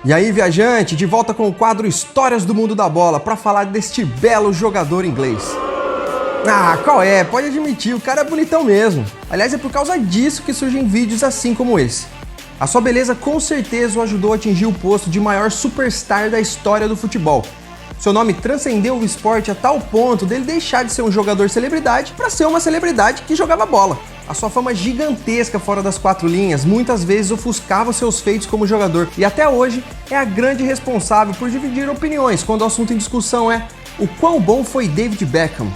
E aí, viajante, de volta com o quadro Histórias do Mundo da Bola para falar deste belo jogador inglês. Ah, qual é? Pode admitir, o cara é bonitão mesmo. Aliás, é por causa disso que surgem vídeos assim como esse. A sua beleza com certeza o ajudou a atingir o posto de maior superstar da história do futebol. Seu nome transcendeu o esporte a tal ponto dele deixar de ser um jogador celebridade para ser uma celebridade que jogava bola. A sua fama gigantesca fora das quatro linhas muitas vezes ofuscava seus feitos como jogador e até hoje é a grande responsável por dividir opiniões quando o assunto em discussão é o quão bom foi David Beckham.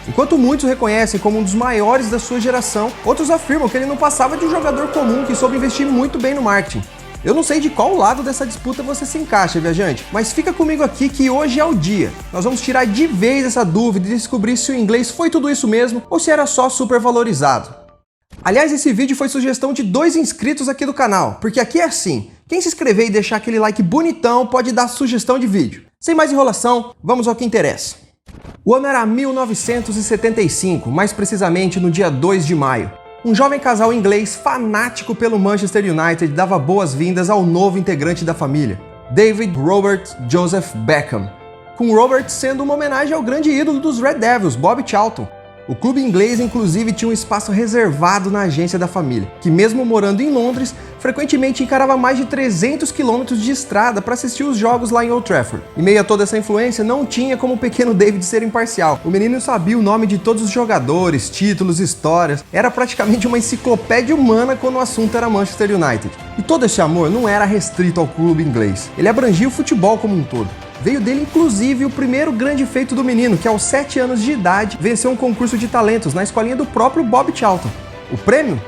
Enquanto muitos o reconhecem como um dos maiores da sua geração, outros afirmam que ele não passava de um jogador comum que soube investir muito bem no marketing. Eu não sei de qual lado dessa disputa você se encaixa, viajante, mas fica comigo aqui que hoje é o dia. Nós vamos tirar de vez essa dúvida e descobrir se o inglês foi tudo isso mesmo ou se era só supervalorizado. Aliás, esse vídeo foi sugestão de 2 inscritos aqui do canal, porque aqui é assim, quem se inscrever e deixar aquele like bonitão pode dar sugestão de vídeo. Sem mais enrolação, vamos ao que interessa. O ano era 1975, mais precisamente no dia 2 de maio. Um jovem casal inglês fanático pelo Manchester United dava boas-vindas ao novo integrante da família, David Robert Joseph Beckham, com Robert sendo uma homenagem ao grande ídolo dos Red Devils, Bob Charlton. O clube inglês, inclusive, tinha um espaço reservado na agência da família, que mesmo morando em Londres, frequentemente encarava mais de 300 quilômetros de estrada para assistir os jogos lá em Old Trafford. Em meio a toda essa influência, não tinha como o pequeno David ser imparcial. O menino sabia o nome de todos os jogadores, títulos, histórias. Era praticamente uma enciclopédia humana quando o assunto era Manchester United. E todo esse amor não era restrito ao clube inglês. Ele abrangia o futebol como um todo. Veio dele, inclusive, o primeiro grande feito do menino, que aos 7 anos de idade venceu um concurso de talentos na escolinha do próprio Bob Charlton. O prêmio?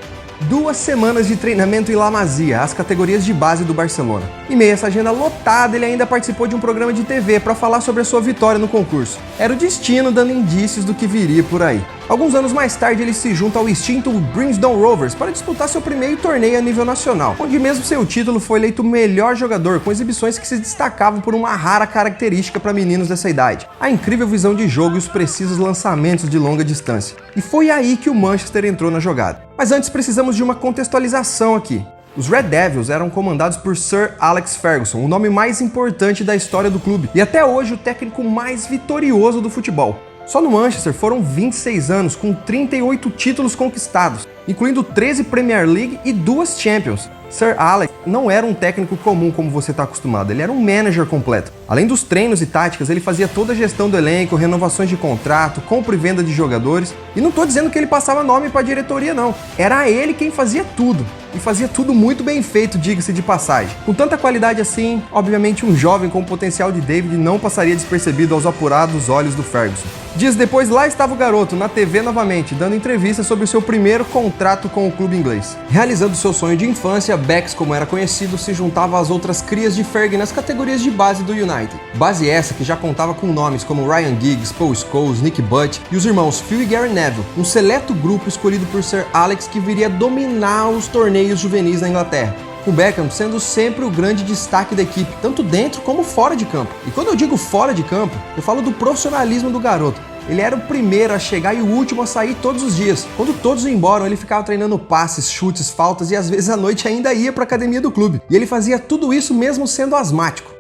2 semanas de treinamento em La Masia, as categorias de base do Barcelona. Em meio a essa agenda lotada, ele ainda participou de um programa de TV para falar sobre a sua vitória no concurso. Era o destino dando indícios do que viria por aí. Alguns anos mais tarde, ele se junta ao extinto Brimston Rovers para disputar seu primeiro torneio a nível nacional, onde mesmo seu título foi eleito o melhor jogador, com exibições que se destacavam por uma rara característica para meninos dessa idade: a incrível visão de jogo e os precisos lançamentos de longa distância. E foi aí que o Manchester entrou na jogada. Mas antes precisamos de uma contextualização aqui. Os Red Devils eram comandados por Sir Alex Ferguson, o nome mais importante da história do clube, e até hoje o técnico mais vitorioso do futebol. Só no Manchester foram 26 anos, com 38 títulos conquistados, incluindo 13 Premier League e 2 Champions. Sir Alex não era um técnico comum como você está acostumado, ele era um manager completo. Além dos treinos e táticas, ele fazia toda a gestão do elenco, renovações de contrato, compra e venda de jogadores. E não estou dizendo que ele passava nome para a diretoria não, era ele quem fazia tudo. E fazia tudo muito bem feito, diga-se de passagem. Com tanta qualidade assim, obviamente um jovem com o potencial de David não passaria despercebido aos apurados olhos do Ferguson. Dias depois, lá estava o garoto, na TV novamente, dando entrevista sobre o seu primeiro contrato com o clube inglês. Realizando seu sonho de infância, Becks, como era conhecido, se juntava às outras crias de Fergie nas categorias de base do United. Base essa que já contava com nomes como Ryan Giggs, Paul Scholes, Nick Butt e os irmãos Phil e Gary Neville, um seleto grupo escolhido por Sir Alex que viria dominar os torneios juvenis na Inglaterra, com Beckham sendo sempre o grande destaque da equipe, tanto dentro como fora de campo. E quando eu digo fora de campo, eu falo do profissionalismo do garoto. Ele era o primeiro a chegar e o último a sair todos os dias. Quando todos iam embora, ele ficava treinando passes, chutes, faltas e às vezes à noite ainda ia para a academia do clube. E ele fazia tudo isso mesmo sendo asmático.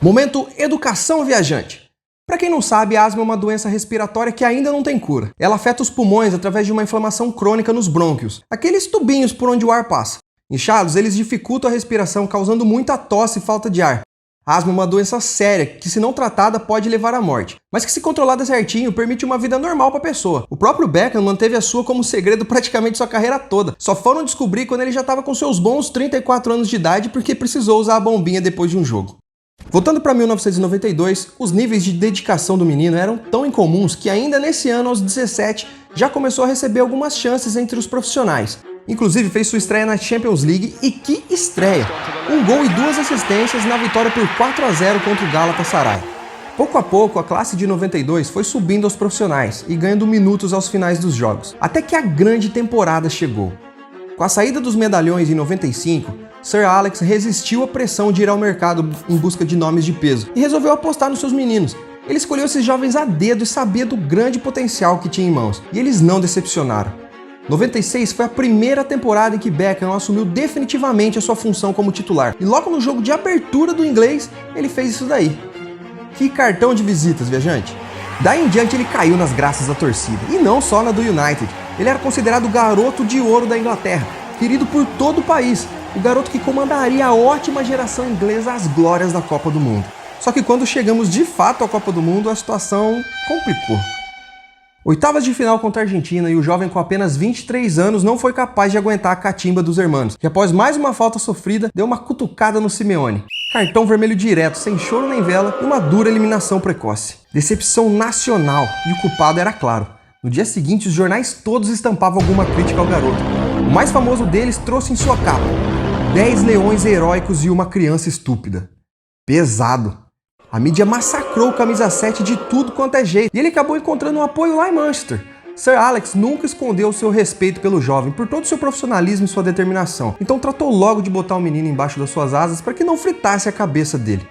Momento educação viajante. Para quem não sabe, a asma é uma doença respiratória que ainda não tem cura. Ela afeta os pulmões através de uma inflamação crônica nos brônquios, aqueles tubinhos por onde o ar passa. Inchados, eles dificultam a respiração, causando muita tosse e falta de ar. A asma é uma doença séria que, se não tratada, pode levar à morte, mas que, se controlada certinho, permite uma vida normal para a pessoa. O próprio Beckham manteve a sua como segredo praticamente sua carreira toda. Só foram descobrir quando ele já estava com seus bons 34 anos de idade porque precisou usar a bombinha depois de um jogo. Voltando para 1992, os níveis de dedicação do menino eram tão incomuns que ainda nesse ano, aos 17, já começou a receber algumas chances entre os profissionais. Inclusive fez sua estreia na Champions League, e que estreia! Um gol e 2 assistências na vitória por 4-0 contra o Galatasaray. Pouco a pouco, a classe de 92 foi subindo aos profissionais e ganhando minutos aos finais dos jogos, até que a grande temporada chegou. Com a saída dos medalhões em 95, Sir Alex resistiu à pressão de ir ao mercado em busca de nomes de peso e resolveu apostar nos seus meninos. Ele escolheu esses jovens a dedo e sabia do grande potencial que tinha em mãos, e eles não decepcionaram. 96 foi a primeira temporada em que Beckham assumiu definitivamente a sua função como titular. E logo no jogo de abertura do inglês, ele fez isso daí. Que cartão de visitas, viajante! Daí em diante ele caiu nas graças da torcida, e não só na do United. Ele era considerado o garoto de ouro da Inglaterra, querido por todo o país, o garoto que comandaria a ótima geração inglesa às glórias da Copa do Mundo. Só que quando chegamos de fato à Copa do Mundo, a situação complicou. Oitavas de final contra a Argentina e o jovem com apenas 23 anos não foi capaz de aguentar a catimba dos hermanos, que após mais uma falta sofrida, deu uma cutucada no Simeone. Cartão vermelho direto, sem choro nem vela e uma dura eliminação precoce. Decepção nacional, e o culpado era claro. No dia seguinte, os jornais todos estampavam alguma crítica ao garoto. O mais famoso deles trouxe em sua capa 10 leões heróicos e uma criança estúpida. Pesado. A mídia massacrou o camisa 7 de tudo quanto é jeito, e ele acabou encontrando um apoio lá em Manchester. Sir Alex nunca escondeu o seu respeito pelo jovem, por todo o seu profissionalismo e sua determinação, então tratou logo de botar o menino embaixo das suas asas para que não fritasse a cabeça dele.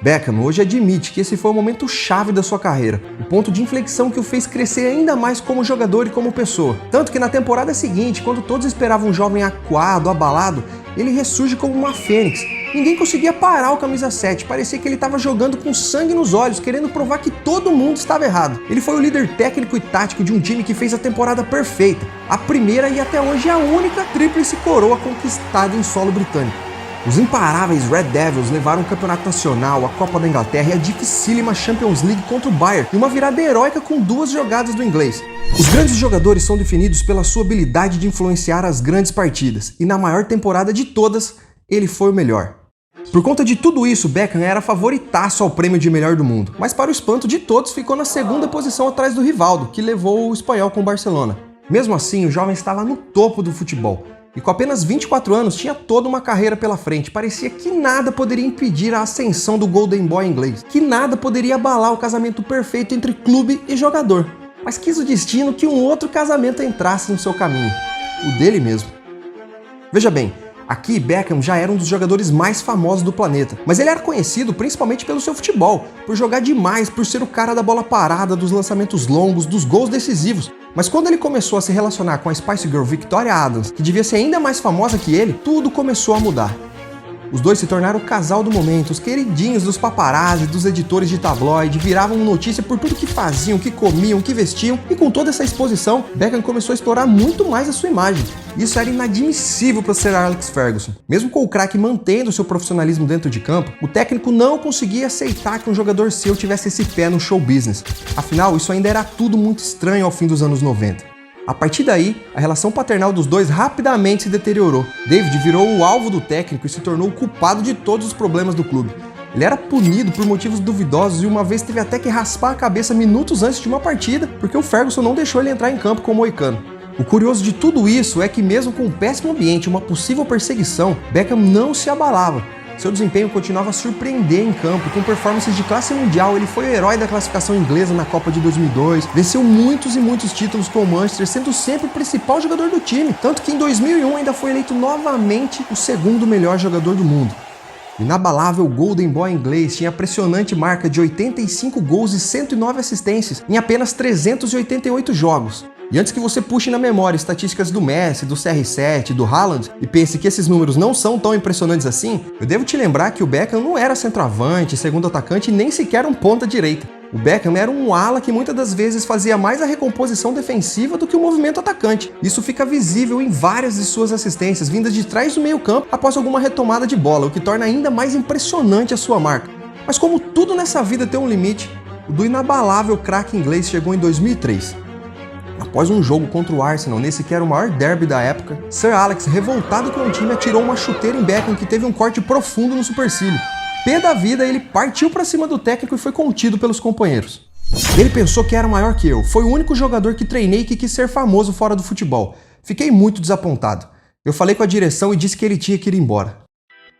Beckham hoje admite que esse foi o momento chave da sua carreira, o ponto de inflexão que o fez crescer ainda mais como jogador e como pessoa. Tanto que na temporada seguinte, quando todos esperavam um jovem acuado, abalado, ele ressurge como uma fênix. Ninguém conseguia parar o camisa 7, parecia que ele estava jogando com sangue nos olhos, querendo provar que todo mundo estava errado. Ele foi o líder técnico e tático de um time que fez a temporada perfeita, a primeira e até hoje a única tríplice coroa conquistada em solo britânico. Os imparáveis Red Devils levaram o Campeonato Nacional, a Copa da Inglaterra e a dificílima Champions League contra o Bayern, e uma virada heróica com 2 jogadas do inglês. Os grandes jogadores são definidos pela sua habilidade de influenciar as grandes partidas, e na maior temporada de todas, ele foi o melhor. Por conta de tudo isso, Beckham era favoritaço ao prêmio de melhor do mundo, mas para o espanto de todos ficou na segunda posição atrás do Rivaldo, que levou o espanhol com o Barcelona. Mesmo assim, o jovem estava no topo do futebol, e com apenas 24 anos tinha toda uma carreira pela frente. Parecia que nada poderia impedir a ascensão do Golden Boy inglês, que nada poderia abalar o casamento perfeito entre clube e jogador. Mas quis o destino que um outro casamento entrasse no seu caminho, o dele mesmo. Veja bem, aqui Beckham já era um dos jogadores mais famosos do planeta, mas ele era conhecido principalmente pelo seu futebol, por jogar demais, por ser o cara da bola parada, dos lançamentos longos, dos gols decisivos. Mas quando ele começou a se relacionar com a Spice Girl Victoria Adams, que devia ser ainda mais famosa que ele, tudo começou a mudar. Os dois se tornaram o casal do momento, os queridinhos dos paparazzi, dos editores de tabloide, viravam notícia por tudo que faziam, que comiam, que vestiam, e com toda essa exposição, Beckham começou a explorar muito mais a sua imagem. Isso era inadmissível para Sir Alex Ferguson. Mesmo com o craque mantendo seu profissionalismo dentro de campo, o técnico não conseguia aceitar que um jogador seu tivesse esse pé no show business. Afinal, isso ainda era tudo muito estranho ao fim dos anos 90. A partir daí, a relação paternal dos dois rapidamente se deteriorou. David virou o alvo do técnico e se tornou o culpado de todos os problemas do clube. Ele era punido por motivos duvidosos e uma vez teve até que raspar a cabeça minutos antes de uma partida, porque o Ferguson não deixou ele entrar em campo como moicano. O curioso de tudo isso é que mesmo com um péssimo ambiente e uma possível perseguição, Beckham não se abalava. Seu desempenho continuava a surpreender em campo, com performances de classe mundial. Ele foi o herói da classificação inglesa na Copa de 2002, venceu muitos e muitos títulos com o Manchester, sendo sempre o principal jogador do time, tanto que em 2001 ainda foi eleito novamente o segundo melhor jogador do mundo. O inabalável Golden Boy inglês tinha a impressionante marca de 85 gols e 109 assistências em apenas 388 jogos. E antes que você puxe na memória estatísticas do Messi, do CR7, do Haaland e pense que esses números não são tão impressionantes assim, eu devo te lembrar que o Beckham não era centroavante, segundo atacante e nem sequer um ponta direita. O Beckham era um ala que muitas das vezes fazia mais a recomposição defensiva do que o movimento atacante. Isso fica visível em várias de suas assistências vindas de trás do meio-campo após alguma retomada de bola, o que torna ainda mais impressionante a sua marca. Mas como tudo nessa vida tem um limite, o do inabalável craque inglês chegou em 2003. Após um jogo contra o Arsenal, nesse que era o maior derby da época, Sir Alex, revoltado com o time, atirou uma chuteira em Beckham que teve um corte profundo no supercílio. Pé da vida, ele partiu para cima do técnico e foi contido pelos companheiros. Ele pensou que era maior que eu, foi o único jogador que treinei que quis ser famoso fora do futebol. Fiquei muito desapontado. Eu falei com a direção e disse que ele tinha que ir embora.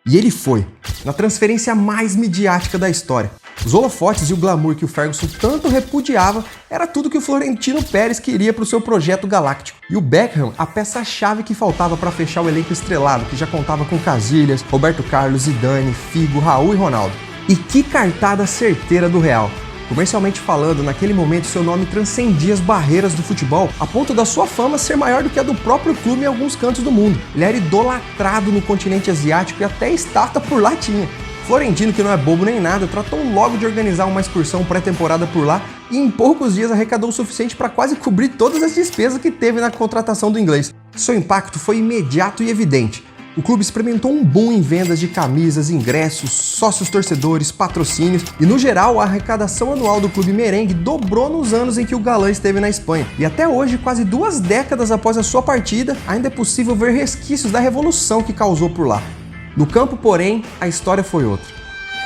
E ele foi, na transferência mais midiática da história. Os holofotes e o glamour que o Ferguson tanto repudiava era tudo que o Florentino Pérez queria para o seu projeto galáctico. E o Beckham, a peça-chave que faltava para fechar o elenco estrelado, que já contava com Casillas, Roberto Carlos, Zidane, Figo, Raul e Ronaldo. E que cartada certeira do Real! Comercialmente falando, naquele momento seu nome transcendia as barreiras do futebol, a ponto da sua fama ser maior do que a do próprio clube em alguns cantos do mundo. Ele era idolatrado no continente asiático e até estátua por lá tinha. Florentino, que não é bobo nem nada, tratou logo de organizar uma excursão pré-temporada por lá e em poucos dias arrecadou o suficiente para quase cobrir todas as despesas que teve na contratação do inglês. Seu impacto foi imediato e evidente. O clube experimentou um boom em vendas de camisas, ingressos, sócios torcedores, patrocínios e, no geral, a arrecadação anual do clube merengue dobrou nos anos em que o galã esteve na Espanha. E até hoje, quase 2 décadas após a sua partida, ainda é possível ver resquícios da revolução que causou por lá. No campo, porém, a história foi outra.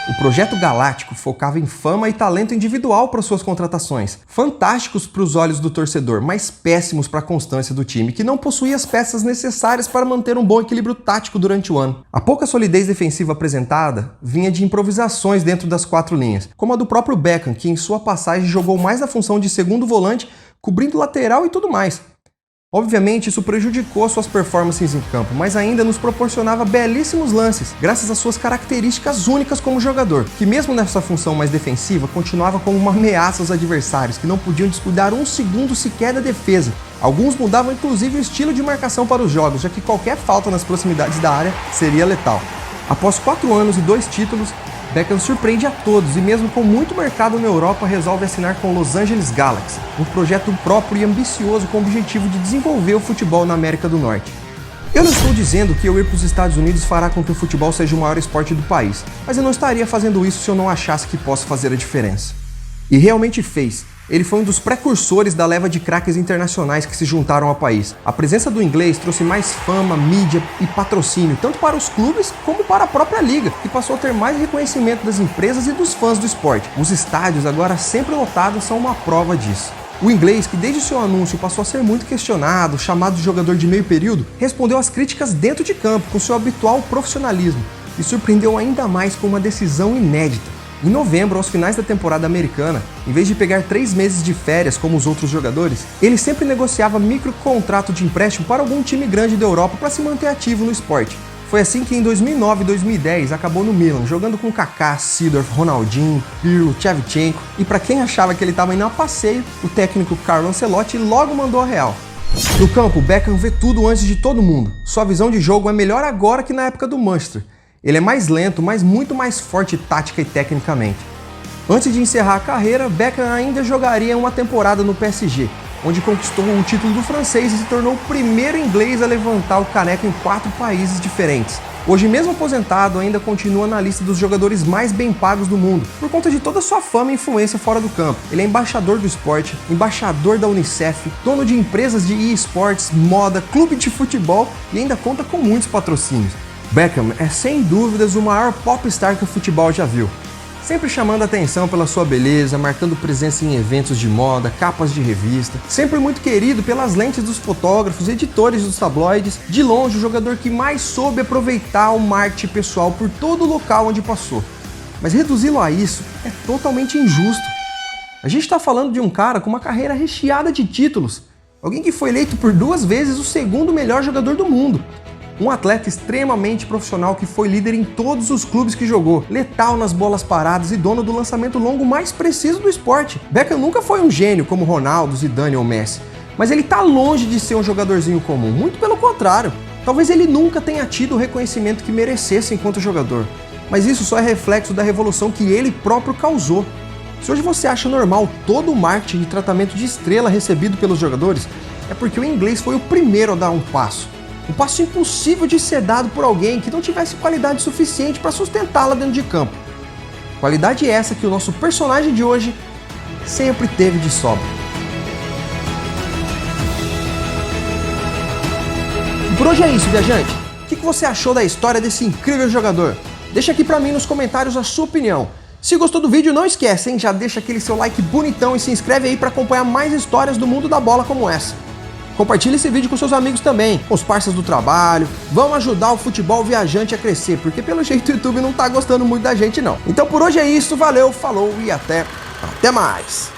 O projeto Galáctico focava em fama e talento individual para suas contratações, fantásticos para os olhos do torcedor, mas péssimos para a constância do time, que não possuía as peças necessárias para manter um bom equilíbrio tático durante o ano. A pouca solidez defensiva apresentada vinha de improvisações dentro das 4 linhas, como a do próprio Beckham, que em sua passagem jogou mais na função de segundo volante, cobrindo lateral e tudo mais. Obviamente, isso prejudicou suas performances em campo, mas ainda nos proporcionava belíssimos lances, graças às suas características únicas como jogador, que mesmo nessa função mais defensiva, continuava como uma ameaça aos adversários, que não podiam descuidar um segundo sequer da defesa. Alguns mudavam inclusive o estilo de marcação para os jogos, já que qualquer falta nas proximidades da área seria letal. Após 4 anos e 2 títulos, Beckham surpreende a todos e mesmo com muito mercado na Europa resolve assinar com Los Angeles Galaxy, um projeto próprio e ambicioso com o objetivo de desenvolver o futebol na América do Norte. Eu não estou dizendo que eu ir para os Estados Unidos fará com que o futebol seja o maior esporte do país, mas eu não estaria fazendo isso se eu não achasse que possa fazer a diferença. E realmente fez. Ele foi um dos precursores da leva de craques internacionais que se juntaram ao país. A presença do inglês trouxe mais fama, mídia e patrocínio, tanto para os clubes como para a própria liga, que passou a ter mais reconhecimento das empresas e dos fãs do esporte. Os estádios, agora sempre lotados, são uma prova disso. O inglês, que desde o seu anúncio passou a ser muito questionado, chamado de jogador de meio período, respondeu às críticas dentro de campo com seu habitual profissionalismo e surpreendeu ainda mais com uma decisão inédita. Em novembro, aos finais da temporada americana, em vez de pegar 3 meses de férias como os outros jogadores, ele sempre negociava microcontrato de empréstimo para algum time grande da Europa para se manter ativo no esporte. Foi assim que em 2009 e 2010 acabou no Milan, jogando com Kaká, Seedorf, Ronaldinho, Pirlo, Shevchenko, e para quem achava que ele estava indo a passeio, o técnico Carlo Ancelotti logo mandou a real. No campo, Beckham vê tudo antes de todo mundo. Sua visão de jogo é melhor agora que na época do Manchester. Ele é mais lento, mas muito mais forte tática e tecnicamente. Antes de encerrar a carreira, Beckham ainda jogaria uma temporada no PSG, onde conquistou o título do francês e se tornou o primeiro inglês a levantar o caneco em 4 países diferentes. Hoje, mesmo aposentado, ainda continua na lista dos jogadores mais bem pagos do mundo, por conta de toda a sua fama e influência fora do campo. Ele é embaixador do esporte, embaixador da Unicef, dono de empresas de e-sports, moda, clube de futebol e ainda conta com muitos patrocínios. Beckham é sem dúvidas o maior popstar que o futebol já viu. Sempre chamando atenção pela sua beleza, marcando presença em eventos de moda, capas de revista, sempre muito querido pelas lentes dos fotógrafos, editores dos tabloides, de longe o jogador que mais soube aproveitar o marketing pessoal por todo o local onde passou. Mas reduzi-lo a isso é totalmente injusto. A gente está falando de um cara com uma carreira recheada de títulos, alguém que foi eleito por 2 vezes o 2º melhor jogador do mundo. Um atleta extremamente profissional que foi líder em todos os clubes que jogou, letal nas bolas paradas e dono do lançamento longo mais preciso do esporte. Beckham nunca foi um gênio como Ronaldo, Zidane ou Messi, mas ele tá longe de ser um jogadorzinho comum, muito pelo contrário. Talvez ele nunca tenha tido o reconhecimento que merecesse enquanto jogador, mas isso só é reflexo da revolução que ele próprio causou. Se hoje você acha normal todo o marketing e tratamento de estrela recebido pelos jogadores, é porque o inglês foi o primeiro a dar um passo. Um passo impossível de ser dado por alguém que não tivesse qualidade suficiente para sustentá-la dentro de campo. Qualidade essa que o nosso personagem de hoje sempre teve de sobra. E por hoje é isso, viajante. O que você achou da história desse incrível jogador? Deixa aqui pra mim nos comentários a sua opinião. Se gostou do vídeo, não esquece, hein? Já deixa aquele seu like bonitão e se inscreve aí para acompanhar mais histórias do mundo da bola como essa. Compartilhe esse vídeo com seus amigos também, com os parceiros do trabalho. Vamos ajudar o futebol viajante a crescer, porque pelo jeito o YouTube não tá gostando muito da gente não. Então por hoje é isso, valeu, falou e até mais!